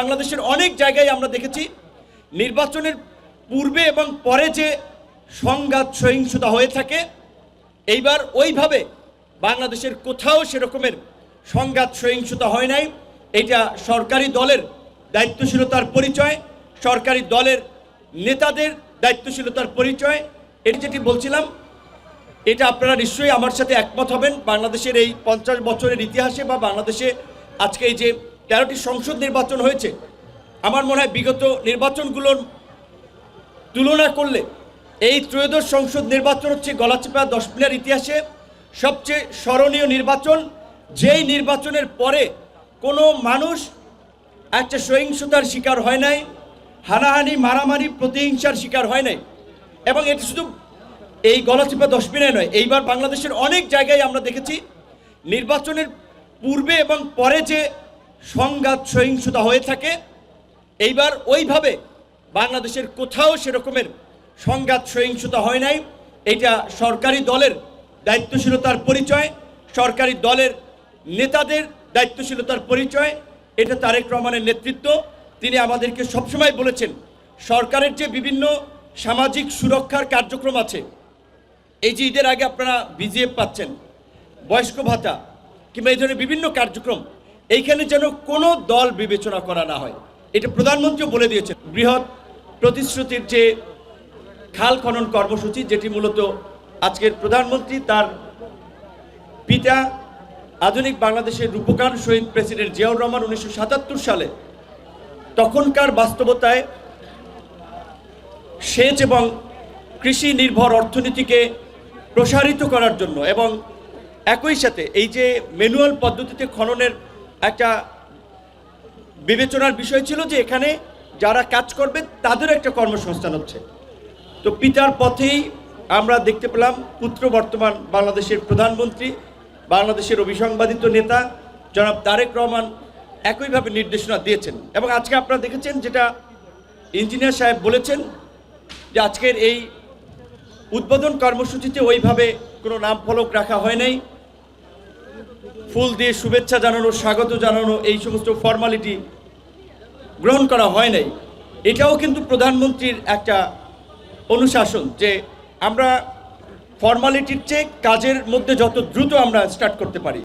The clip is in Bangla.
বাংলাদেশের অনেক জায়গায় আমরা দেখেছি নির্বাচনের পূর্বে এবং পরে যে সংঘাত সহিংসতা হয়ে থাকে, এইবার ওইভাবে বাংলাদেশের কোথাও সেরকমের সংঘাত সহিংসতা হয় নাই। এটা সরকারি দলের দায়িত্বশীলতার পরিচয়, সরকারি দলের নেতাদের দায়িত্বশীলতার পরিচয়। এটি যেটি বলছিলাম, এটা আপনারা নিশ্চয়ই আমার সাথে একমত হবেন। বাংলাদেশের এই 50 বছরের ইতিহাসে বা বাংলাদেশে আজকে এই যে 13টি সংসদ নির্বাচন হয়েছে, আমার মনে হয় বিগত নির্বাচনগুলোর তুলনা করলে এই ত্রয়োদশ সংসদ নির্বাচন হচ্ছে গলাচিপা 10 মিনিটের ইতিহাসে সবচেয়ে স্মরণীয় নির্বাচন, যেই নির্বাচনের পরে কোনো মানুষ একটা সহিংসতার শিকার হয় নাই, হানাহানি মারামারি প্রতিহিংসার শিকার হয় নাই। এবং এটা শুধু এই গলাচিপা 10 মিনিট নয়, এইবার বাংলাদেশের অনেক জায়গায় আমরা দেখেছি নির্বাচনের পূর্বে এবং পরে যে সংঘাত সহিংসতা হয়ে থাকে, এইবার ওইভাবে বাংলাদেশের কোথাও সেরকমের সংঘাত সহিংসতা হয় নাই। এটা সরকারি দলের দায়িত্বশীলতার পরিচয়, সরকারি দলের নেতাদের দায়িত্বশীলতার পরিচয়। এটা তারেক রহমানের নেতৃত্ব। তিনি আমাদেরকে সবসময় বলেছেন সরকারের যে বিভিন্ন সামাজিক সুরক্ষার কার্যক্রম আছে, এই যে ঈদের আগে আপনারা বিজিএফ পাচ্ছেন, বয়স্ক ভাতা কিংবা এই ধরনের বিভিন্ন কার্যক্রম, এইখানে যেন কোনো দল বিবেচনা করা না হয়, এটা প্রধানমন্ত্রীও বলে দিয়েছেন। বৃহৎ প্রতিশ্রুতির যে খাল খনন কর্মসূচি, যেটি মূলত আজকের প্রধানমন্ত্রী তার পিতা আধুনিক বাংলাদেশের রূপকার শহীদ প্রেসিডেন্ট জিয়াউর রহমান 1977 সালে তখনকার বাস্তবতায় সেচ এবং কৃষি নির্ভর অর্থনীতিকে প্রসারিত করার জন্য এবং একই সাথে এই যে ম্যানুয়াল পদ্ধতিতে খননের একটা বিবেচনার বিষয় ছিল যে এখানে যারা কাজ করবে তাদের একটা কর্মসংস্থান হচ্ছে। তো পিতার পথেই আমরা দেখতে পেলাম পুত্র বর্তমান বাংলাদেশের প্রধানমন্ত্রী, বাংলাদেশের অবিসংবাদিত নেতা জনাব তারেক রহমান একইভাবে নির্দেশনা দিয়েছেন। এবং আজকে আপনারা দেখেছেন যেটা ইঞ্জিনিয়ার সাহেব বলেছেন যে আজকের এই উদ্বোধন কর্মসূচিতে ওইভাবে কোনো নাম ফলক রাখা হয় নাই, ফুল দিয়ে শুভেচ্ছা জানানো, স্বাগত জানানো, এই সমস্ত ফর্মালিটি গ্রহণ করা হয় নাই। এটাও কিন্তু প্রধানমন্ত্রীর একটা অনুশাসন যে আমরা ফর্মালিটির চেয়ে কাজের মধ্যে যত দ্রুত আমরা স্টার্ট করতে পারি।